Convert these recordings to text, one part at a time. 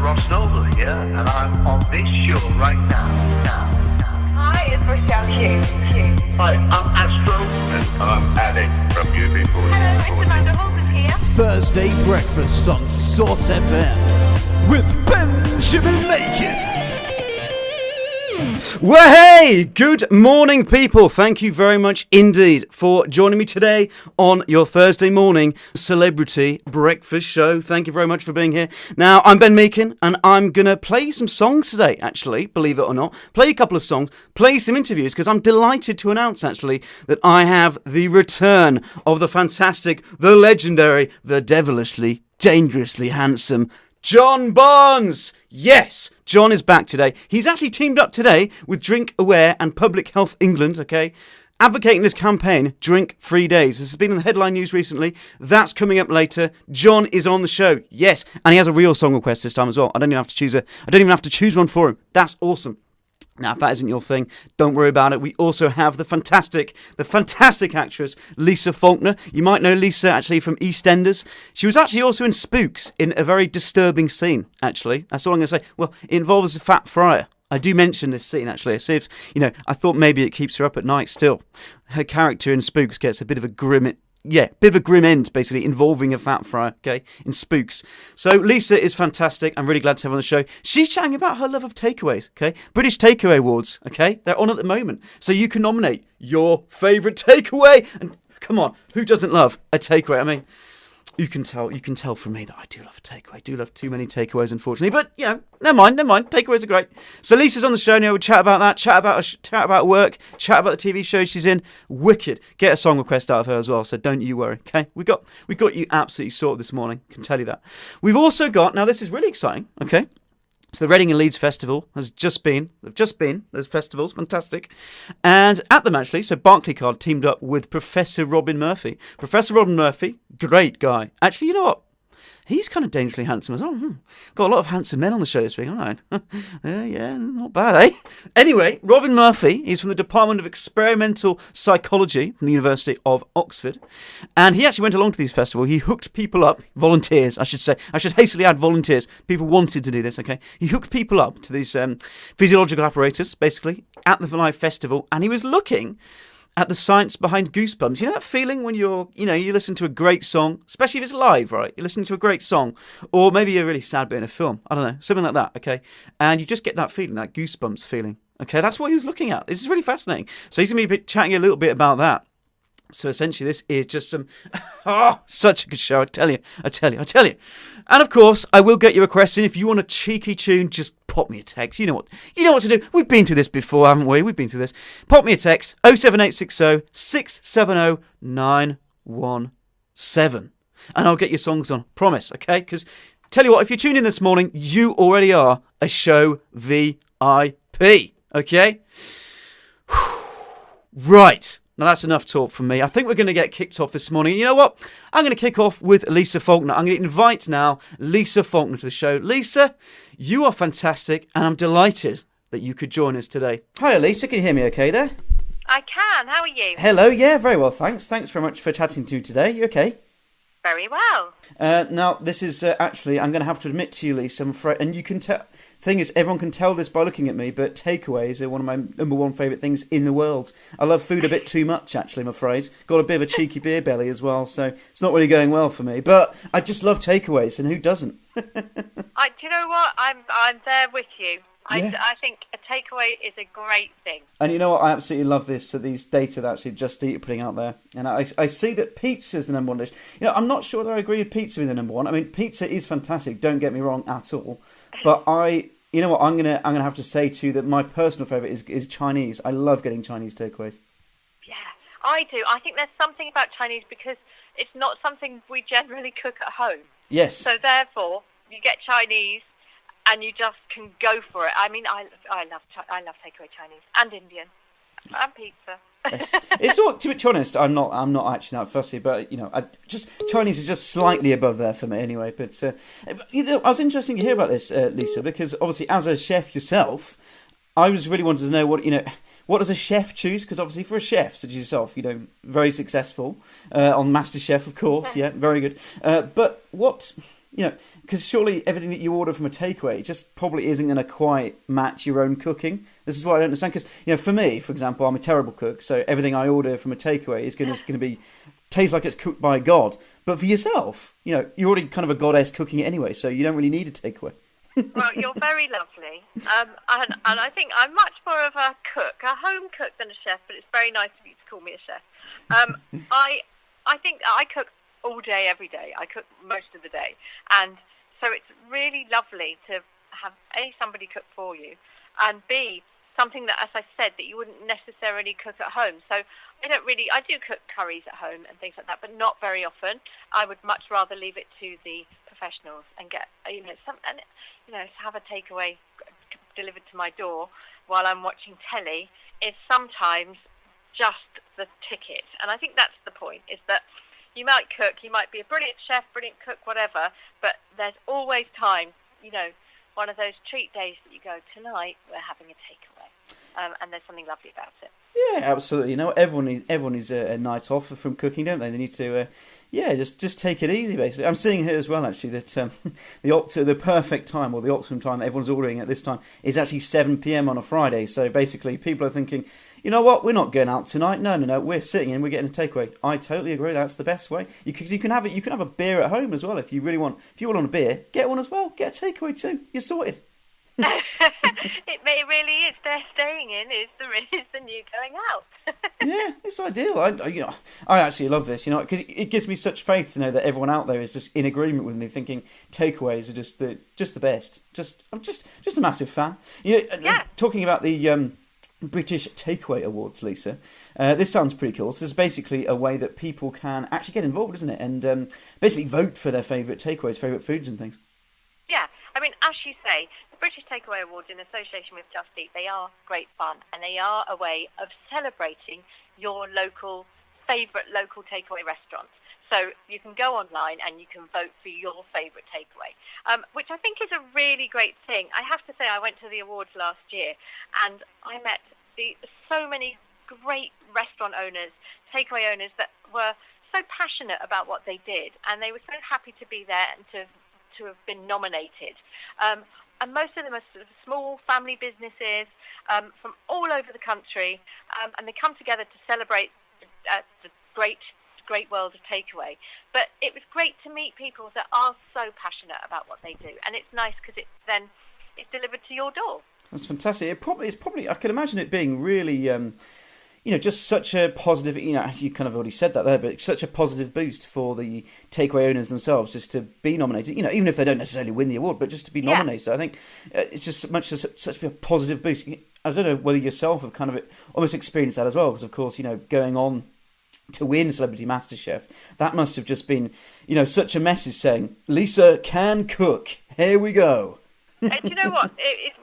Ross Noble here, and I'm on this show right now. Hi, it's Rochelle Hughes. Hi, I'm Astro. And I'm Alex from UB40. Hello, it's Amanda Holmes here. Thursday breakfast on Source FM with Ben Makin. Well, hey, good morning, people. Thank you very much indeed for joining me today on your Thursday morning celebrity breakfast show. Thank you very much for being here. Now, I'm Ben Makin, and I'm going to play some songs today, actually, believe it or not. Play a couple of songs, play some interviews, because I'm delighted to announce, actually, that I have the return of the fantastic, the legendary, the devilishly, dangerously handsome John Barnes. Yes, John is back today. He's actually teamed up today with Drink Aware and Public Health England, okay, advocating this campaign, Drink Free Days. This has been in the headline news recently. That's coming up later. John is on the show, yes, and he has a real song request this time as well. I don't even have to choose one for him. That's awesome. Now, if that isn't your thing, don't worry about it. We also have the fantastic actress, Lisa Faulkner. You might know Lisa, actually, from EastEnders. She was actually also in Spooks, in a very disturbing scene, actually. That's all I'm going to say. Well, it involves a fat fryer. I do mention this scene, actually. I see if, I thought maybe it keeps her up at night still. Her character in Spooks gets a bit of a grim end, basically, involving a fat fryer, okay, in Spooks. So Lisa is fantastic. I'm really glad to have her on the show. She's chatting about her love of takeaways, okay? British Takeaway Awards, okay? They're on at the moment. So you can nominate your favourite takeaway. And come on, who doesn't love a takeaway? I mean, you can tell from me that I do love a takeaway. I do love too many takeaways, unfortunately. But, never mind. Takeaways are great. So Lisa's on the show now. We'll chat about that, chat about work, chat about the TV show she's in. Wicked. Get a song request out of her as well, so don't you worry, okay? We got you absolutely sorted this morning. Can tell you that. We've also got, now this is really exciting, okay? So the Reading and Leeds Festival has just been, those festivals, fantastic. And at them, actually, so Barclaycard teamed up with Professor Robin Murphy. Professor Robin Murphy, great guy. Actually, you know what? He's kind of dangerously handsome as well. Got a lot of handsome men on the show this week, haven't I? Yeah, not bad, eh? Anyway, Robin Murphy, he's from the Department of Experimental Psychology from the University of Oxford. And he actually went along to these festivals. He hooked people up, volunteers, I should say. I should hastily add volunteers. People wanted to do this, okay? He hooked people up to these physiological apparatus, basically, at the live festival. And he was looking at the science behind goosebumps. You know that feeling when you listen to a great song, especially if it's live, right? You're listening to a great song, or maybe a really sad bit in a film. I don't know, something like that, okay? And you just get that feeling, that goosebumps feeling. Okay, that's what he was looking at. This is really fascinating. So he's going to be chatting a little bit about that. So essentially, this is just some, such a good show, I tell you. And of course, I will get you a question. If you want a cheeky tune, just pop me a text. You know what to do. We've been through this before, haven't we? We've been through this. Pop me a text, 07860 670 917. And I'll get your songs on, promise, okay? Because, tell you what, if you're tuning in this morning, you already are a show VIP, okay? Right. Now, that's enough talk from me. I think we're going to get kicked off this morning. You know what? I'm going to kick off with Lisa Faulkner. I'm going to invite now Lisa Faulkner to the show. Lisa, you are fantastic, and I'm delighted that you could join us today. Hi, Lisa. Can you hear me okay there? I can. How are you? Hello. Yeah, very well, thanks. Thanks very much for chatting to me today. You okay? Very well. Now, this is actually, I'm going to have to admit to you, Lisa, I'm afraid, and you can tell. Thing is, everyone can tell this by looking at me, but takeaways are one of my number one favourite things in the world. I love food a bit too much, actually, I'm afraid. Got a bit of a cheeky beer belly as well, so it's not really going well for me. But I just love takeaways, and who doesn't? Do you know what? I'm there with you. Yeah. I think a takeaway is a great thing. And you know what? I absolutely love this. So these data that actually Just Eat are putting out there, and I see that pizza is the number one dish. I'm not sure that I agree with pizza being the number one. I mean, pizza is fantastic. Don't get me wrong at all, but you know what? I'm gonna have to say too that my personal favourite is Chinese. I love getting Chinese takeaways. Yeah, I do. I think there's something about Chinese because it's not something we generally cook at home. Yes. So therefore, you get Chinese, and you just can go for it. I mean, I love takeaway Chinese and Indian and pizza. It's not, to be honest, I'm not actually that fussy, but Chinese is just slightly above there for me anyway. But I was interested to hear about this, Lisa, because obviously as a chef yourself, I was really wanted to know what does a chef choose? Because obviously for a chef such as yourself, very successful on MasterChef, of course, yeah, very good. But what because surely everything that you order from a takeaway just probably isn't going to quite match your own cooking. This is what I don't understand. Because for me, for example, I'm a terrible cook, so everything I order from a takeaway is going to be taste like it's cooked by God. But for yourself, you're already kind of a goddess cooking it anyway, so you don't really need a takeaway. Well, you're very lovely, and I think I'm much more of a cook, a home cook than a chef. But it's very nice of you to call me a chef. I think I cook all day, every day. I cook most of the day, and so it's really lovely to have somebody cook for you, and B, something that, as I said, that you wouldn't necessarily cook at home. So I do cook curries at home and things like that, but not very often. I would much rather leave it to the professionals and get have a takeaway delivered to my door while I'm watching telly is sometimes just the ticket. And I think that's the point, is that you might cook, you might be a brilliant chef, brilliant cook, whatever, but there's always time, one of those treat days that you go, tonight we're having a takeaway. And there's something lovely about it. Yeah, absolutely. Everyone needs a night off from cooking, don't they? They need to, just take it easy, basically. I'm seeing here as well, actually, that the perfect time, or the optimum time that everyone's ordering at this time is actually 7 p.m. on a Friday. So basically, people are thinking, you know what, we're not going out tonight. No, we're sitting in, we're getting a takeaway. I totally agree. That's the best way. You can have a beer at home as well if you really want. If you want a beer, get one as well. Get a takeaway too. You're sorted. It really is. They're staying in is the new going out. Yeah, it's ideal. I actually love this. Because it gives me such faith to know that everyone out there is just in agreement with me, thinking takeaways are just the best. I'm just a massive fan. Yeah. Talking about the British Takeaway Awards, Lisa. This sounds pretty cool. So there's basically a way that people can actually get involved, isn't it? And basically vote for their favourite takeaways, favourite foods and things. Yeah, I mean, as you say, the British Takeaway Awards in association with Just Eat, they are great fun, and they are a way of celebrating your favourite local takeaway restaurants. So you can go online and you can vote for your favourite takeaway, which I think is a really great thing. I have to say, I went to the awards last year, and I met so many great restaurant owners, takeaway owners, that were so passionate about what they did, and they were so happy to be there and to have been nominated. And most of them are sort of small family businesses from all over the country, and they come together to celebrate the great world of takeaway. But it was great to meet people that are so passionate about what they do, and it's nice because it's delivered to your door. That's fantastic. It's probably I can imagine it being really just such a positive, you kind of already said that there, but such a positive boost for the takeaway owners themselves just to be nominated, even if they don't necessarily win the award, but just to be nominated. Yeah. I think it's just such a positive boost. I don't know whether yourself have kind of almost experienced that as well, because of course, going on to win Celebrity MasterChef, that must have just been, such a message saying, Lisa can cook, here we go. Do you know what? It's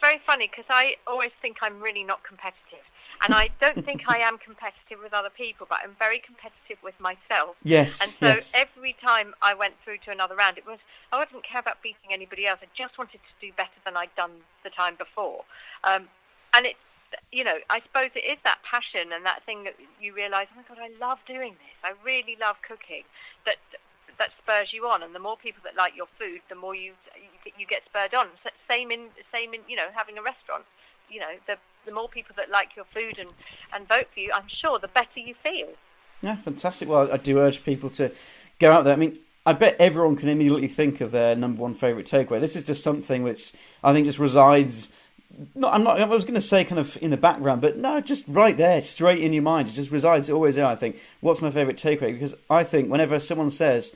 very funny, because I always think I'm really not competitive. And I don't think I am competitive with other people, but I'm very competitive with myself. Yes. And so every time I went through to another round, I didn't care about beating anybody else. I just wanted to do better than I'd done the time before. And it's, I suppose it is that passion and that thing that you realise, oh my God, I love doing this. I really love cooking. That spurs you on, and the more people that like your food, the more you get spurred on. Same in having a restaurant. The more people that like your food and vote for you, I'm sure the better you feel. Yeah, fantastic. Well, I do urge people to go out there. I mean, I bet everyone can immediately think of their number one favourite takeaway. This is just something which I think just resides. I was going to say kind of in the background, but no, just right there, straight in your mind. It just resides always there. I think, what's my favourite takeaway? Because I think whenever someone says,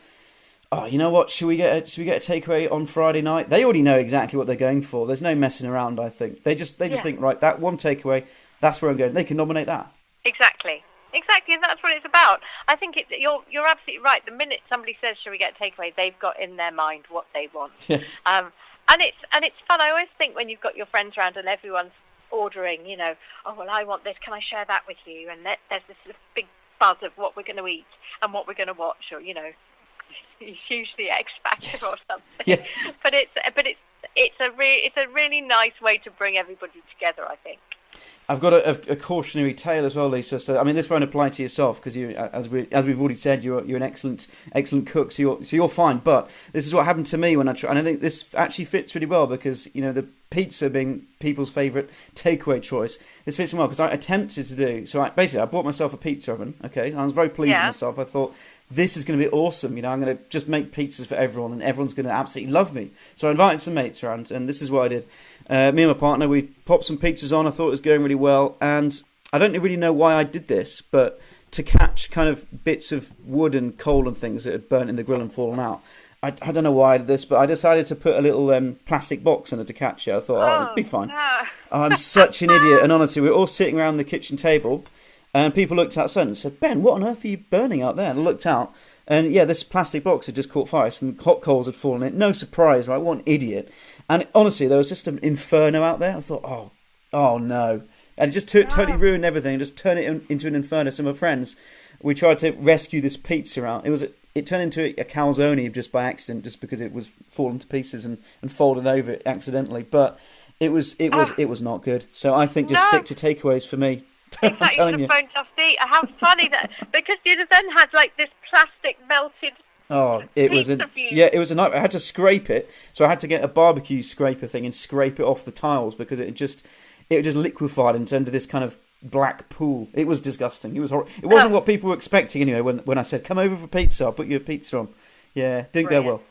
oh, you know what, should we get a takeaway on Friday night? They already know exactly what they're going for. There's no messing around, I think. They just think, right, that one takeaway, that's where I'm going. They can nominate that. Exactly, and that's what it's about. I think you're absolutely right. The minute somebody says, should we get a takeaway, they've got in their mind what they want. Yes. And it's fun. I always think when you've got your friends around and everyone's ordering, oh, well, I want this, can I share that with you? And there's this sort of big buzz of what we're going to eat and what we're going to watch, or, usually X Factor or something. Yes. But it's a really nice way to bring everybody together, I think. I've got a cautionary tale as well, Lisa. So I mean, this won't apply to yourself because you, as we've already said, you're an excellent cook. So you're fine. But this is what happened to me when I tried, and I think this actually fits really well because the pizza being people's favourite takeaway choice. This fits me well because I attempted to do so. I bought myself a pizza oven. Okay, I was very pleased with myself. I thought, this is going to be awesome. I'm going to just make pizzas for everyone, and everyone's going to absolutely love me. So I invited some mates around, and this is what I did. Me and my partner, we popped some pizzas on. I thought it was going really well, and I don't really know why I did this, but to catch kind of bits of wood and coal and things that had burnt in the grill and fallen out, I don't know why I did this, but I decided to put a little plastic box in it to catch it. I thought, it'd be fine. No. I'm such an idiot, and honestly, we were all sitting around the kitchen table, and people looked outside and said, Ben, what on earth are you burning out there? And I looked out, and yeah, this plastic box had just caught fire. Some hot coals had fallen in it. No surprise, right? What an idiot. And honestly, there was just an inferno out there. I thought, oh no. And it just totally ruined everything. Just turned it into an inferno. So my friends, we tried to rescue this pizza out. It turned into a calzone just by accident, just because it was fallen to pieces and folded over accidentally. But it was not good. So I think just stick to takeaways for me. Exactly, you could have phoned Just Eat. How funny that, because you'd have then had like this plastic melted. Oh, it was a nightmare. I had to scrape it, so I had to get a barbecue scraper thing and scrape it off the tiles because it just liquefied and turned into this kind of black pool. It was disgusting. It was horrible. It wasn't what people were expecting anyway. When I said, "Come over for pizza, I'll put you a pizza on." Yeah, didn't go well.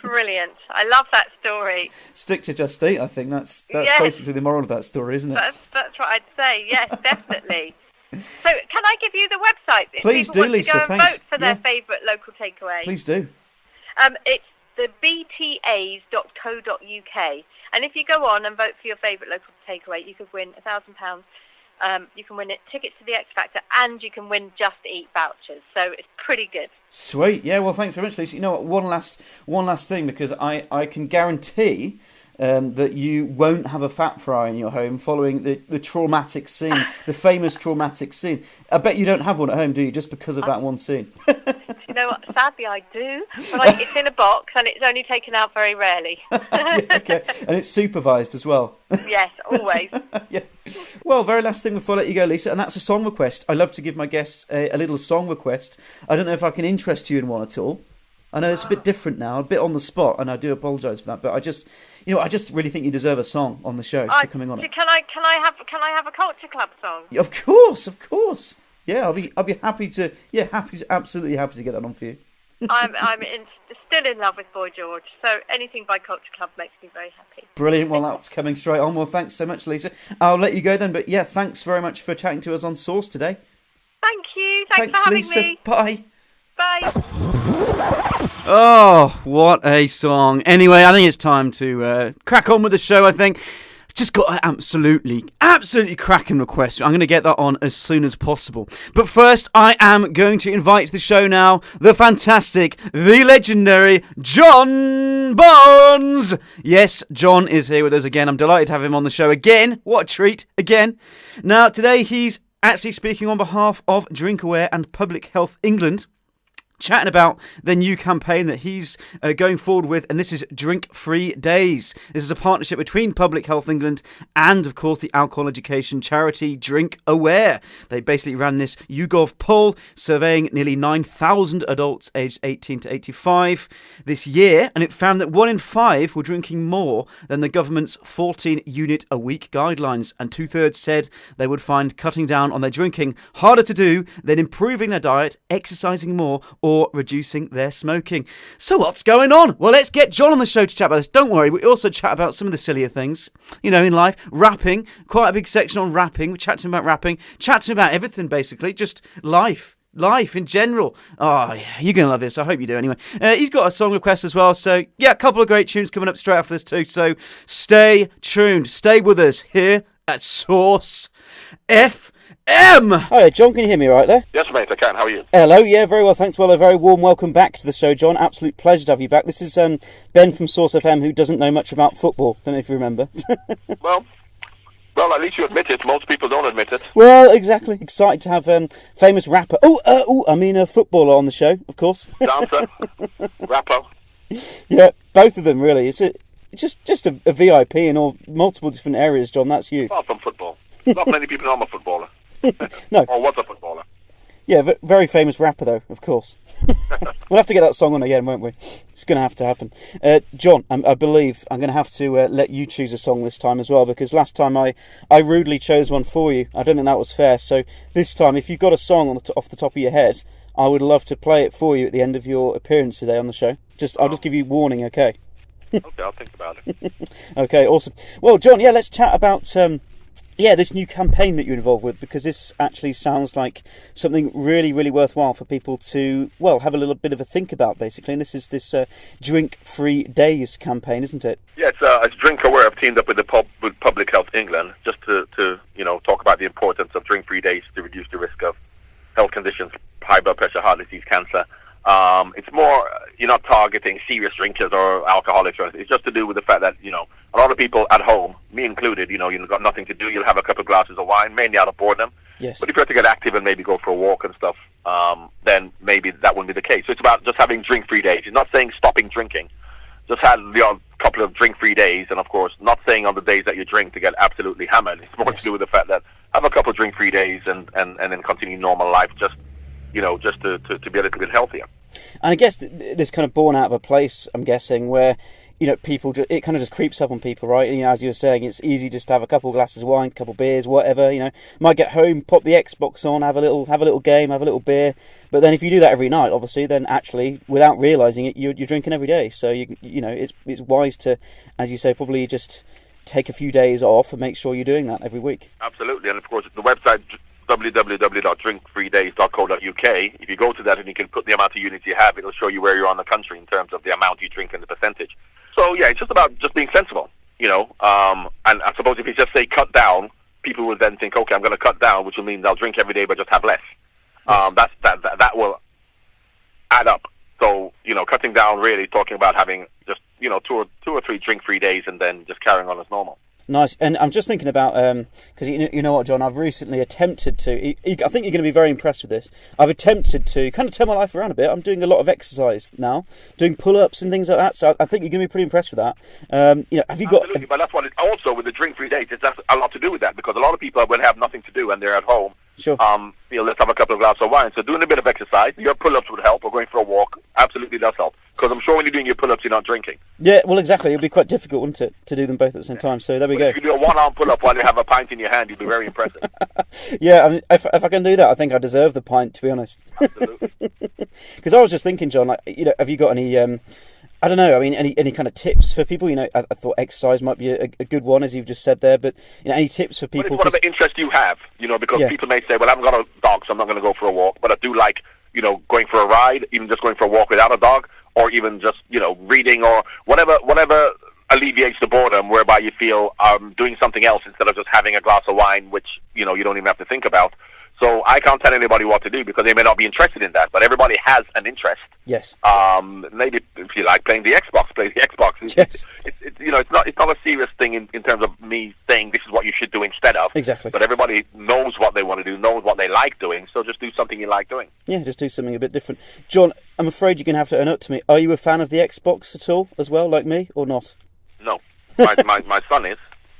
Brilliant. I love that story. Stick to Just Eat. I think that's basically the moral of that story, isn't it? That's what I'd say. Yes, definitely. So, can I give you the website? Please do, Lisa. Go and Thanks. vote for their favourite local takeaway. Please do. It's the btas.co.uk, and if you go on and vote for your favourite local takeaway, you could win £1,000. You can win tickets to the X Factor, and you can win Just Eat vouchers. So it's pretty good. Sweet. Yeah. Well, thanks very much, Lisa. You know what? One last thing, because I can guarantee that you won't have a fat fry in your home following the traumatic scene, the famous traumatic scene. I bet you don't have one at home, do you? Just because of that one scene. You know what? Sadly, I do. But it's in a box, and it's only taken out very rarely. Yeah, okay, and it's supervised as well. Yes, always. Yeah. Well, very last thing before I let you go, Lisa, and that's a song request. I love to give my guests a little song request. I don't know if I can interest you in one at all. I know it's a bit different now, a bit on the spot, and I do apologise for that. But I just really think you deserve a song on the show for coming on it. Can I have a Culture Club song? Of course. Yeah, I'll be happy to. Yeah, absolutely happy to get that on for you. I'm still in love with Boy George, so anything by Culture Club makes me very happy. Brilliant. Well, that's coming straight on. Well, thanks so much, Lisa. I'll let you go then. But yeah, thanks very much for chatting to us on Source today. Thank you. Thanks for having Lisa. me. Bye. Bye. Oh, what a song. Anyway, I think it's time to crack on with the show, I think. Just got an absolutely cracking request. I'm going to get that on as soon as possible. But first, I am going to invite to the show now the fantastic, the legendary John Barnes. Yes, John is here with us again. I'm delighted to have him on the show again. What a treat, again. Now, today he's actually speaking on behalf of Drinkaware and Public Health England, chatting about the new campaign that he's going forward with, and this is Drink-Free Days. This is a partnership between Public Health England and, of course, the alcohol education charity Drinkaware. They basically ran this YouGov poll surveying nearly 9,000 adults aged 18 to 85 this year, and it found that 1 in 5 were drinking more than the government's 14-unit-a-week guidelines, and 2/3 said they would find cutting down on their drinking harder to do than improving their diet, exercising more, or reducing their smoking. So what's going on? Well, let's get John on the show to chat about this. Don't worry, we also chat about some of the sillier things, in life. Rapping, quite a big section on rapping. We chat to him about rapping, chat to him about everything, basically. Just life in general. Oh, yeah, you're going to love this. I hope you do anyway. He's got a song request as well. So, yeah, a couple of great tunes coming up straight after this too. So stay tuned. Stay with us here at Source FM. Hi, John, can you hear me right there? Yes, mate, I can. How are you? Hello, yeah, very well, thanks. Well, a very warm welcome back to the show, John. Absolute pleasure to have you back. This is Ben from Source FM, who doesn't know much about football. Don't know if you remember. Well, at least you admit it. Most people don't admit it. Well, exactly. Excited to have famous rapper. Footballer on the show, of course. Dancer, rapper. Yeah, both of them, really. It's just a VIP in all multiple different areas, John. That's you. Apart from football. Not many people know I'm a footballer. No. Or was a footballer. Yeah, very famous rapper, though, of course. We'll have to get that song on again, won't we? It's going to have to happen. John, I believe I'm going to have to let you choose a song this time as well, because last time I rudely chose one for you. I don't think that was fair. So this time, if you've got a song off the top of your head, I would love to play it for you at the end of your appearance today on the show. I'll just give you warning, okay? Okay, I'll think about it. Okay, awesome. Well, John, yeah, let's chat about this new campaign that you're involved with, because this actually sounds like something really, really worthwhile for people to, have a little bit of a think about, basically. And this is this Drink-Free Days campaign, isn't it? Yeah, it's Drink Aware. I've teamed up with with Public Health England just to talk about the importance of drink-free days to reduce the risk of health conditions, high blood pressure, heart disease, cancer. It's more, you're not targeting serious drinkers or alcoholics. It's just to do with the fact that, a lot of people at home, me included, you've got nothing to do. You'll have a couple of glasses of wine, mainly out of boredom. Yes. But if you have to get active and maybe go for a walk and stuff, then maybe that wouldn't be the case. So it's about just having drink-free days. It's not saying stopping drinking. Just have a couple of drink-free days, and of course, not saying on the days that you drink to get absolutely hammered. It's more to do with the fact that have a couple of drink-free days and then continue normal life, just to be a little bit healthier. And I guess this kind of born out of a place, I'm guessing, where people it kind of just creeps up on people, right? And, as you were saying, it's easy just to have a couple of glasses of wine, a couple of beers, whatever. Might get home, pop the Xbox on, have a little game, have a little beer. But then if you do that every night, obviously, then actually, without realising it, you're drinking every day. So it's wise to, as you say, probably just take a few days off and make sure you're doing that every week. Absolutely, and of course, the website www.drinkfreedays.co.uk. If you go to that and you can put the amount of units you have, it'll show you where you're on the country in terms of the amount you drink and the percentage. So yeah, it's just about just being sensible, and I suppose if you just say cut down, people will then think, okay, I'm going to cut down, which will mean they'll drink every day but just have less. That will add up. So cutting down, really talking about having just two or three drink-free days and then just carrying on as normal. Nice. And I'm just thinking about, because you know what, John, I've recently attempted to, I think you're going to be very impressed with this, I've attempted to kind of turn my life around a bit. I'm doing a lot of exercise now, doing pull-ups and things like that, so I think you're going to be pretty impressed with that. Have you got... Absolutely, but that's what it, also with the drink-free days, it's a lot to do with that, because a lot of people will have nothing to do and they're at home. Sure. Let's have a couple of glasses of wine. So doing a bit of exercise, your pull-ups would help, or going for a walk, absolutely does help. Because I'm sure when you're doing your pull-ups, you're not drinking. Yeah, well, exactly. It'd be quite difficult, wouldn't it, to do them both at the same time. So there we go. If you do a one-arm pull-up while you have a pint in your hand, you'd be very impressive. Yeah, I mean, if I can do that, I think I deserve the pint, to be honest. Absolutely. Because I was just thinking, John, have you got any... I don't know. I mean, any kind of tips for people? I thought exercise might be a good one, as you've just said there. But any tips for people? Well, it's whatever interest you have, because people may say, "Well, I haven't got a dog, so I'm not going to go for a walk." But I do like, going for a ride, even just going for a walk without a dog, or even just, reading or whatever alleviates the boredom, whereby you feel doing something else instead of just having a glass of wine, which you don't even have to think about. So I can't tell anybody what to do because they may not be interested in that, but everybody has an interest. Yes. Maybe if you like playing the Xbox, play the Xbox. Yes. It's not a serious thing in terms of me saying this is what you should do instead of. Exactly. But everybody knows what they want to do, knows what they like doing, so just do something you like doing. Yeah, just do something a bit different. John, I'm afraid you're going to have to own up to me. Are you a fan of the Xbox at all, as well, like me, or not? No. My son is.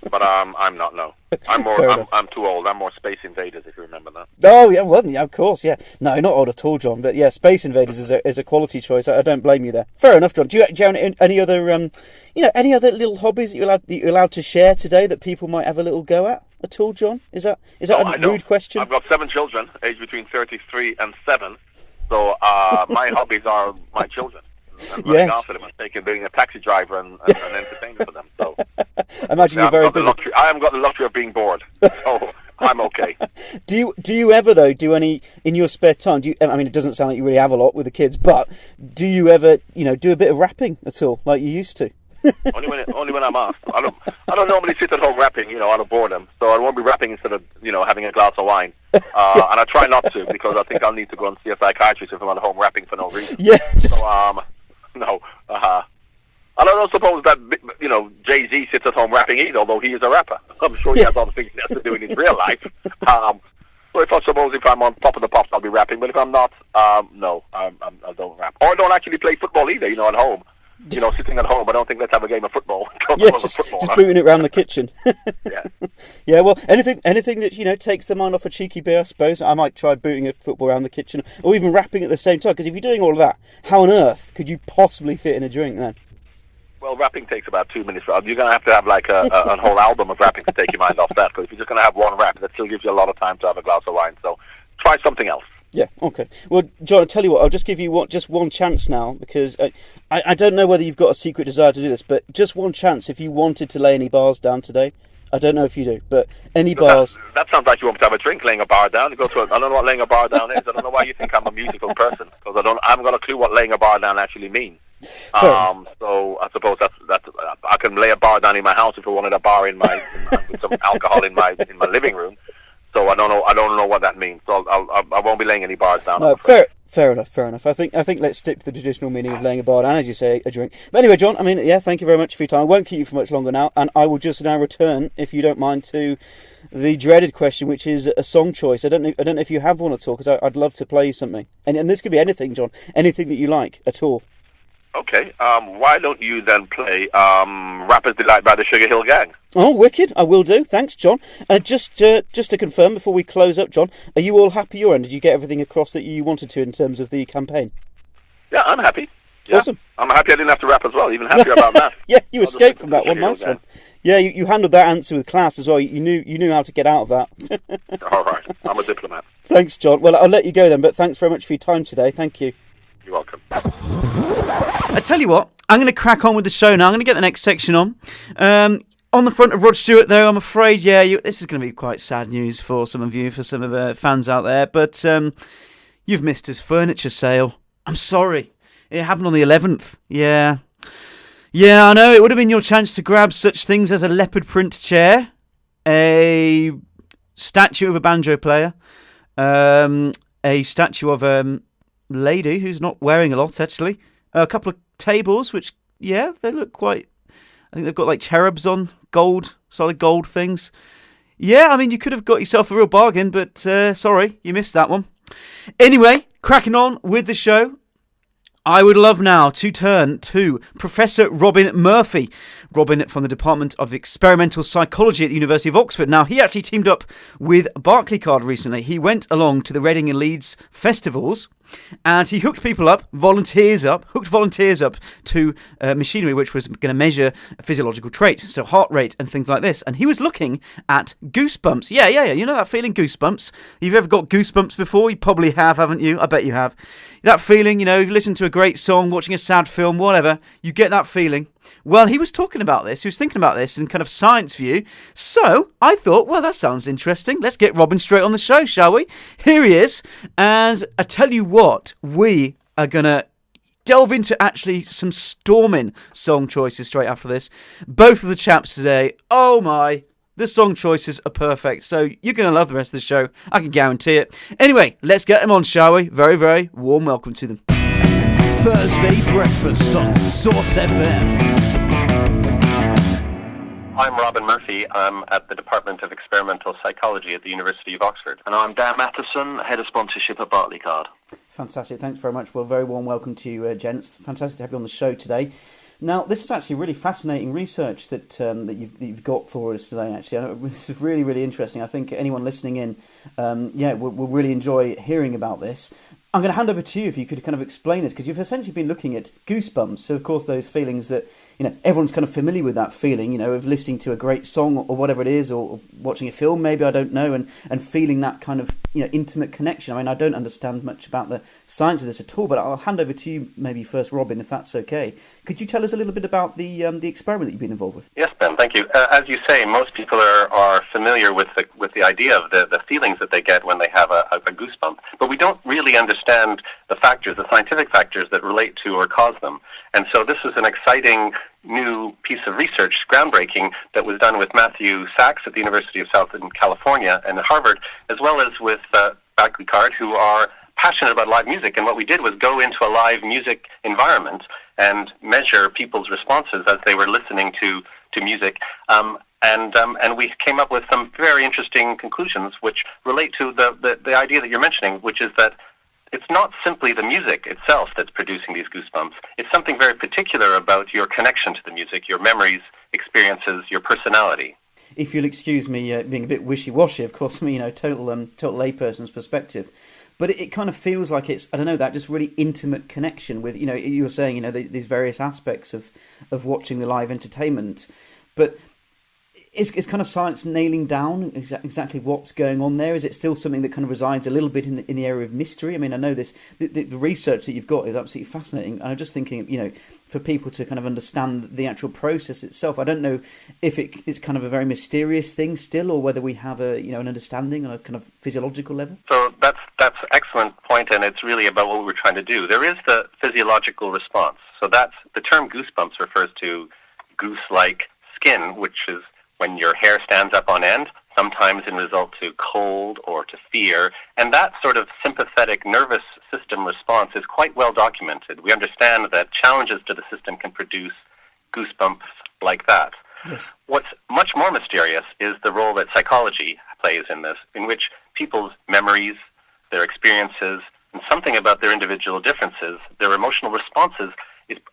But I'm not. No, I'm more. I'm too old. I'm more Space Invaders, if you remember that. Oh yeah, well, yeah, of course, yeah. No, not old at all, John. But yeah, Space Invaders is a quality choice. I don't blame you there. Fair enough, John. Do you have any other any other little hobbies that you're allowed to share today that people might have a little go at all, John? Is that a rude question? I've got 7 children, aged between 33 and 7. So my hobbies are my children. And running after them and being a taxi driver and entertainer for them. So I imagine you're very busy. I haven't got the luxury of being bored, so I'm okay. Do you ever though do any in your spare time? I mean, it doesn't sound like you really have a lot with the kids, but do you ever do a bit of rapping at all like you used to? only when I'm asked. I don't normally sit at home rapping, out of boredom. So I won't be rapping instead of having a glass of wine. And I try not to because I think I'll need to go and see a psychiatrist if I'm at home rapping for no reason. Yeah. So no. I don't suppose that Jay-Z sits at home rapping either, although he is a rapper. I'm sure he has other things he has to do in his real life. So if I'm on Top of the Pops, I'll be rapping. But if I'm not, no, I don't rap. Or I don't actually play football either. At home, sitting at home, I don't think let's have a game of football. Yeah, just booting it around the kitchen. Yeah. Yeah, well, anything that, takes the mind off a cheeky beer, I suppose. I might try booting a football around the kitchen, or even rapping at the same time, because if you're doing all of that, how on earth could you possibly fit in a drink then? Well, rapping takes about 2 minutes. You're going to have like a whole album of rapping to take your mind off that, because if you're just going to have one rap, that still gives you a lot of time to have a glass of wine. So try something else. Yeah, okay. Well, John, I'll tell you what, I'll just give you just one chance now, because I don't know whether you've got a secret desire to do this, but just one chance if you wanted to lay any bars down today. I don't know if you do, but any bars... That sounds like you want to have a drink laying a bar down. I don't know what laying a bar down is. I don't know why you think I'm a musical person, because I haven't got a clue what laying a bar down actually means. So I suppose that's I can lay a bar down in my house if I wanted a bar with some alcohol in my living room. So I don't know what that means. So I won't be laying any bars down. No, fair enough. I think let's stick to the traditional meaning of laying a bar down, as you say, a drink. But anyway, John, thank you very much for your time. I won't keep you for much longer now, and I will just now return, if you don't mind, to the dreaded question, which is a song choice. I don't know if you have one at all, because I'd love to play you something. And this could be anything, John, anything that you like at all. Okay, why don't you then play Rapper's Delight by the Sugar Hill Gang? Oh, wicked. I will do. Thanks, John. Just to confirm, before we close up, John, are you all happy your end? Did you get everything across that you wanted to in terms of the campaign? Yeah, I'm happy. Yeah. Awesome. I'm happy I didn't have to rap as well. Even happier about that. Yeah, you escaped from that one. Nice one. Yeah, you handled that answer with class as well. You knew how to get out of that. All right. I'm a diplomat. Thanks, John. Well, I'll let you go then, but thanks very much for your time today. Thank you. You're welcome. I tell you what, I'm going to crack on with the show now. I'm going to get the next section on. On the front of Rod Stewart, though, I'm afraid, this is going to be quite sad news for some of you, for some of the fans out there. But you've missed his furniture sale. I'm sorry. It happened on the 11th. Yeah, I know. It would have been your chance to grab such things as a leopard print chair, a statue of a banjo player, a statue of a lady who's not wearing a lot, actually. A couple of tables, which, they look quite... I think they've got like cherubs on, solid gold things. Yeah, you could have got yourself a real bargain, but sorry, you missed that one. Anyway, cracking on with the show. I would love now to turn to Professor Robin Murphy. Robin from the Department of Experimental Psychology at the University of Oxford. Now, he actually teamed up with Barclaycard recently. He went along to the Reading and Leeds festivals and he hooked volunteers up to machinery which was going to measure physiological traits, so heart rate and things like this. And he was looking at goosebumps. Yeah. You know that feeling, goosebumps? You've ever got goosebumps before? You probably have, haven't you? I bet you have. That feeling, you've listened to a great song, watching a sad film, whatever, you get that feeling. Well, he was talking about this, he was thinking about this in kind of science view, so I thought, well, that sounds interesting. Let's get Robin straight on the show, shall we? Here he is, and I tell you what, we are going to delve into actually some storming song choices straight after this. Both of the chaps today, oh my... The song choices are perfect, so you're going to love the rest of the show. I can guarantee it. Anyway, let's get them on, shall we? Very, very warm welcome to them. Thursday Breakfast on Source FM. I'm Robin Murphy. I'm at the Department of Experimental Psychology at the University of Oxford. And I'm Dan Matheson, Head of Sponsorship at Barclaycard. Fantastic. Thanks very much. Well, very warm welcome to you, gents. Fantastic to have you on the show today. Now, this is actually really fascinating research that you've got for us today, actually. I know this is really, really interesting. I think anyone listening in, will really enjoy hearing about this. I'm going to hand over to you if you could kind of explain this, because you've essentially been looking at goosebumps. So, of course, those feelings that, everyone's kind of familiar with that feeling, of listening to a great song or whatever it is, or watching a film, maybe, I don't know, and feeling that kind of, intimate connection. I don't understand much about the science of this at all, but I'll hand over to you maybe first, Robin, if that's okay. Could you tell us a little bit about the experiment that you've been involved with? Yes, Ben, thank you. As you say, most people are familiar with the idea of the feelings that they get when they have a goosebump, but we don't really understand the scientific factors that relate to or cause them. And so this is an exciting new piece of research, groundbreaking, that was done with Matthew Sachs at the University of Southern California and Harvard, as well as with Barclaycard, who are passionate about live music. And what we did was go into a live music environment and measure people's responses as they were listening to music. And we came up with some very interesting conclusions which relate to the idea that you're mentioning, which is that it's not simply the music itself that's producing these goosebumps. It's something very particular about your connection to the music, your memories, experiences, your personality. If you'll excuse me being a bit wishy-washy, of course, total layperson's perspective. But it kind of feels like it's, I don't know, that just really intimate connection with, you were saying, these various aspects of watching the live entertainment. But is kind of science nailing down exactly what's going on there? Is it still something that kind of resides a little bit in the area of mystery? I mean, I know the research that you've got is absolutely fascinating. And I'm just thinking, for people to kind of understand the actual process itself, I don't know if it's kind of a very mysterious thing still, or whether we have an understanding on a kind of physiological level. So that's an excellent point, and it's really about what we're trying to do. There is the physiological response. So that's the term goosebumps refers to goose-like skin, which is when your hair stands up on end, sometimes in result to cold or to fear. And that sort of sympathetic nervous system response is quite well documented. We understand that challenges to the system can produce goosebumps like that. Yes. What's much more mysterious is the role that psychology plays in this, in which people's memories, their experiences, and something about their individual differences, their emotional responses,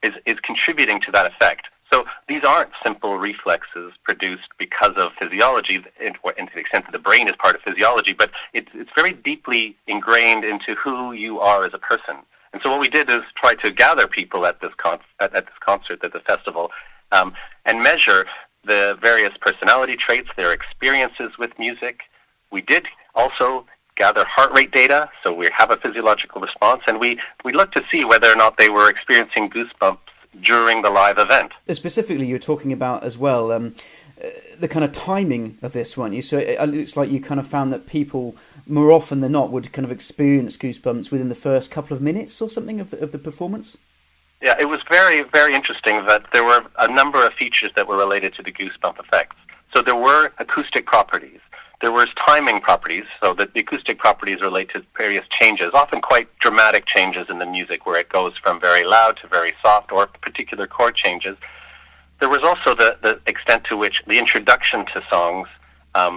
is contributing to that effect. So these aren't simple reflexes produced because of physiology, and to the extent that the brain is part of physiology, but it's very deeply ingrained into who you are as a person. And so what we did is try to gather people at this concert, at the festival, and measure the various personality traits, their experiences with music. We did also gather heart rate data, so we have a physiological response, and we looked to see whether or not they were experiencing goosebumps during the live event. Specifically, you're talking about as well the kind of timing of this, weren't you? So it looks like you kind of found that people, more often than not, would kind of experience goosebumps within the first couple of minutes or something of the performance? Yeah, it was very, very interesting that there were a number of features that were related to the goosebump effects. So there were acoustic properties. There was timing properties, so that the acoustic properties relate to various changes, often quite dramatic changes in the music where it goes from very loud to very soft, or particular chord changes. There was also the extent to which the introduction to songs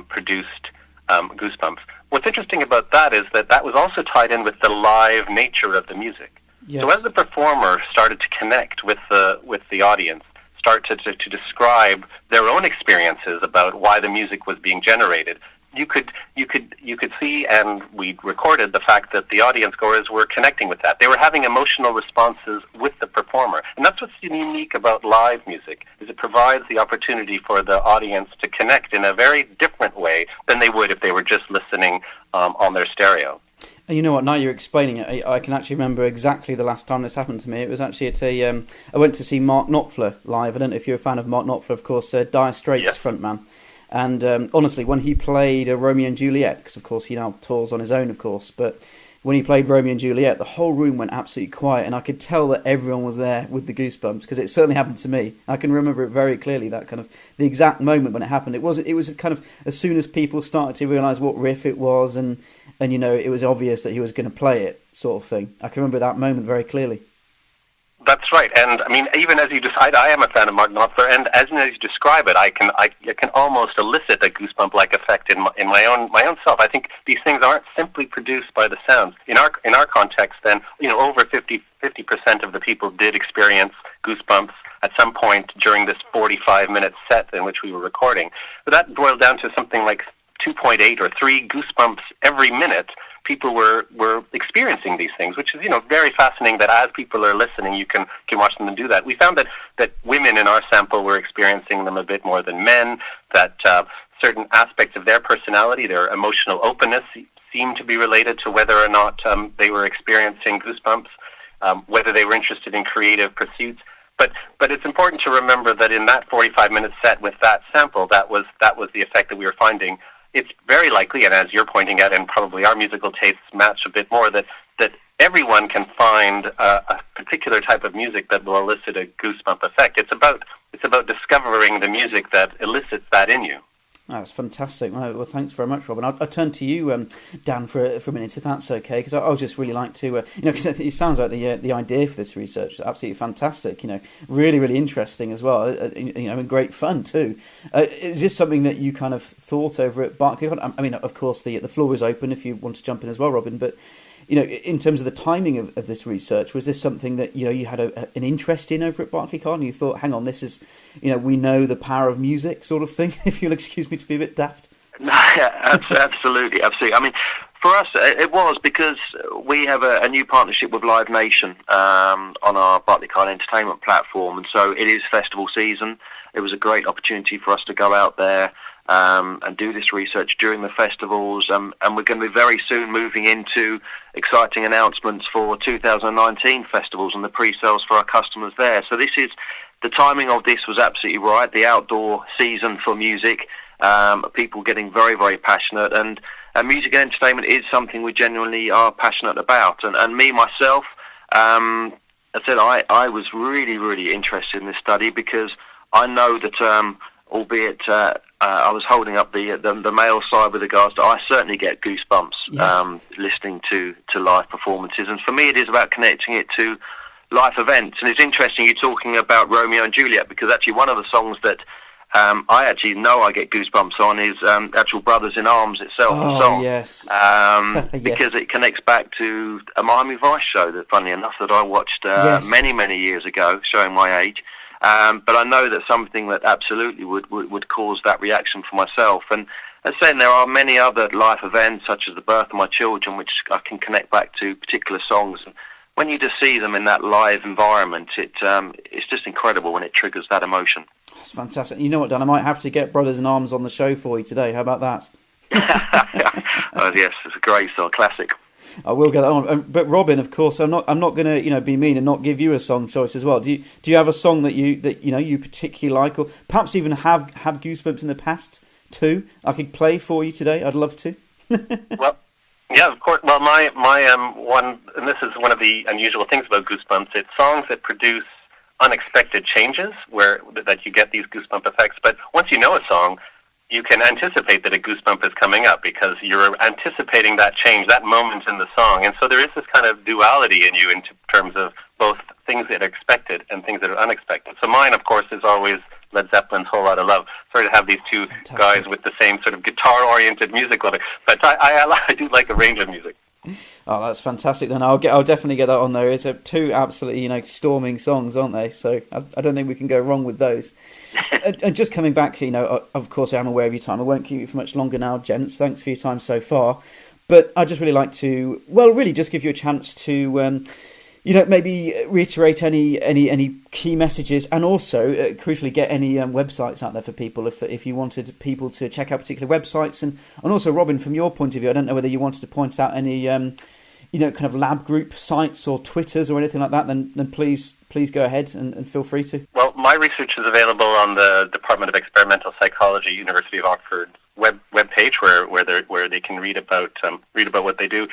produced goosebumps. What's interesting about that is that was also tied in with the live nature of the music. Yes. So as the performer started to connect with the audience, start to describe their own experiences about why the music was being generated, you could see, and we recorded the fact that the audience goers were connecting with that. They were having emotional responses with the performer, and that's what's unique about live music, is it provides the opportunity for the audience to connect in a very different way than they would if they were just listening on their stereo. And you know what? Now you're explaining it, I can actually remember exactly the last time this happened to me. It was actually at I went to see Mark Knopfler live. I don't know if you're a fan of Mark Knopfler, of course, Dire Straits Yes. frontman. And honestly, when he played Romeo and Juliet, because of course he now tours on his own, of course, but when he played Romeo and Juliet, the whole room went absolutely quiet, and I could tell that everyone was there with the goosebumps, because it certainly happened to me. I can remember it very clearly, that kind of the exact moment when it happened. It was kind of as soon as people started to realise what riff it was, and it was obvious that he was going to play it, sort of thing. I can remember that moment very clearly. That's right, and I mean, even as you decide, I am a fan of Mark Knopfler, and as you describe it, I can almost elicit a goosebump-like effect in my own self. I think these things aren't simply produced by the sounds. In our context, then, over 50% of the people did experience goosebumps at some point during this 45-minute set in which we were recording. But that boiled down to something like 2.8 or 3 goosebumps every minute. People were experiencing these things, which is, very fascinating that as people are listening, you can watch them do that. We found that women in our sample were experiencing them a bit more than men, that certain aspects of their personality, their emotional openness, seemed to be related to whether or not they were experiencing goosebumps, whether they were interested in creative pursuits. But it's important to remember that in that 45-minute set with that sample, that was the effect that we were finding. It's very likely, and as you're pointing out, and probably our musical tastes match a bit more, that everyone can find a particular type of music that will elicit a goosebump effect. It's about discovering the music that elicits that in you. That's fantastic. Well, thanks very much, Robin. I'll turn to you, Dan, for a minute, if that's okay, because I'll just really like to, because it sounds like the idea for this research is absolutely fantastic. Really, really interesting as well. And great fun too. Is this something that you kind of thought over at Berkeley? I mean, of course, the floor is open if you want to jump in as well, Robin. But in terms of the timing of this research, was this something that, you had an interest in over at Barclaycard, and you thought, hang on, this is, we know the power of music sort of thing, if you'll excuse me to be a bit daft? No, yeah, absolutely. I mean, for us, it was because we have a new partnership with Live Nation on our Barclaycard Entertainment platform, and so it is festival season. It was a great opportunity for us to go out there and do this research during the festivals, and we're going to be very soon moving into exciting announcements for 2019 festivals and the pre-sales for our customers there. So the timing of this was absolutely right. The outdoor season for music, people getting very, very passionate, and music and entertainment is something we genuinely are passionate about. And me, myself, I said I was really, really interested in this study because I know that, albeit I was holding up the male side with regards to, I certainly get goosebumps listening to live performances. And for me, it is about connecting it to life events. And it's interesting you're talking about Romeo and Juliet, because actually one of the songs that I actually know I get goosebumps on is actual Brothers in Arms itself, the song. Yes. Because it connects back to a Miami Vice show that, funnily enough, that I watched many, many years ago, showing my age. But I know that's something that absolutely would cause that reaction for myself. And as I said, there are many other life events, such as the birth of my children, which I can connect back to particular songs. And when you just see them in that live environment, it's just incredible when it triggers that emotion. That's fantastic. You know what, Dan? I might have to get Brothers in Arms on the show for you today. How about that? Oh, yes, it's a great song, classic. I will get that on. But Robin, of course, I'm not going to be mean and not give you a song choice as well. Do you have a song that you particularly like, or perhaps even have goosebumps in the past too? I could play for you today. I'd love to. Well, yeah, of course. Well, my one, and this is one of the unusual things about Goosebumps. It's songs that produce unexpected changes, that you get these goosebump effects. But once you know a song, you can anticipate that a goosebump is coming up because you're anticipating that change, that moment in the song. And so there is this kind of duality in you in terms of both things that are expected and things that are unexpected. So mine, of course, is always Led Zeppelin's Whole Lotta Love. Sorry to have these two guys with the same sort of guitar-oriented music lover, but I do like a range of music. Oh, that's fantastic. Then I'll definitely get that on there. It's two absolutely storming songs, aren't they? So I don't think we can go wrong with those. And just coming back, of course I am aware of your time. I won't keep you for much longer now, gents. Thanks for your time so far. But I'd just really like to, really just give you a chance to, maybe reiterate any key messages, and also crucially get any websites out there for people if you wanted people to check out particular websites, and also Robin, from your point of view, I don't know whether you wanted to point out any kind of lab group sites or Twitters or anything like that. Then please go ahead and feel free to. Well, my research is available on the Department of Experimental Psychology, University of Oxford webpage, where they can read about what they do.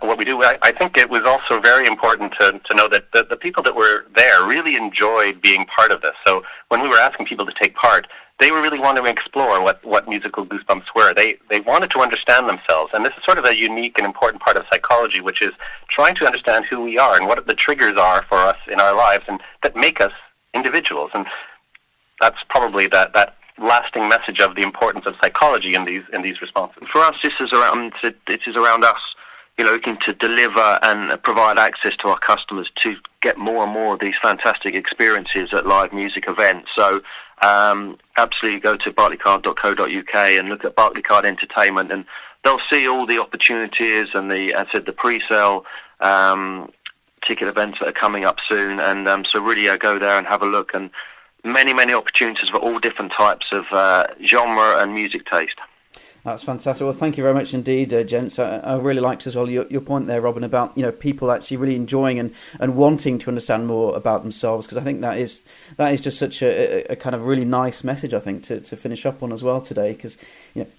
What we do, I think it was also very important to know that the people that were there really enjoyed being part of this. So when we were asking people to take part, they were really wanting to explore what musical goosebumps were. They wanted to understand themselves, and this is sort of a unique and important part of psychology, which is trying to understand who we are and what the triggers are for us in our lives and that make us individuals. And that's probably that lasting message of the importance of psychology in these responses. For us, this is around us, looking to deliver and provide access to our customers to get more and more of these fantastic experiences at live music events. So absolutely go to barclaycard.co.uk and look at Barclaycard Entertainment, and they'll see all the opportunities and the pre-sale ticket events that are coming up soon. And so really go there and have a look, and many, many opportunities for all different types of genre and music taste. That's fantastic. Well, thank you very much indeed, gents. I really liked as well your point there, Robin, about people actually really enjoying and wanting to understand more about themselves, because I think that is just such a kind of really nice message, I think, to finish up on as well today, because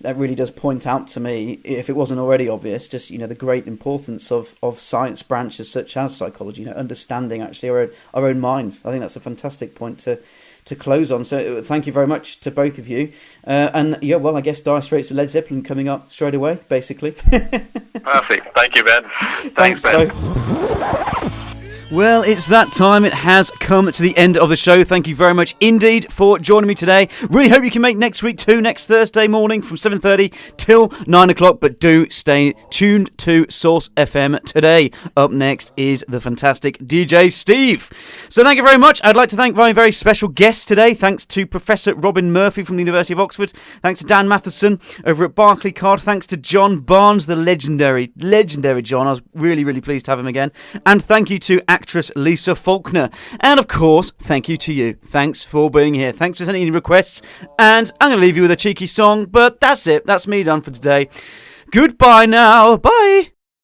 that really does point out to me, if it wasn't already obvious, just the great importance of science branches such as psychology, understanding actually our own minds. I think that's a fantastic point to close on. So thank you very much to both of you. I guess Dire Straits and Led Zeppelin coming up straight away, basically. Perfect. Thank you, Ben. Thanks, Ben. both. Well, it's that time. It has come to the end of the show. Thank you very much indeed for joining me today. Really hope you can make next week too, next Thursday morning from 7:30 till 9 o'clock. But do stay tuned to Source FM today. Up next is the fantastic DJ Steve. So thank you very much. I'd like to thank my very special guests today. Thanks to Professor Robin Murphy from the University of Oxford. Thanks to Dan Matheson over at Barclaycard. Thanks to John Barnes, the legendary John. I was really, really pleased to have him again. And thank you to actress Lisa Faulkner. And of course, thank you to you. Thanks for being here. Thanks for sending in requests. And I'm going to leave you with a cheeky song, but that's it. That's me done for today. Goodbye now. Bye.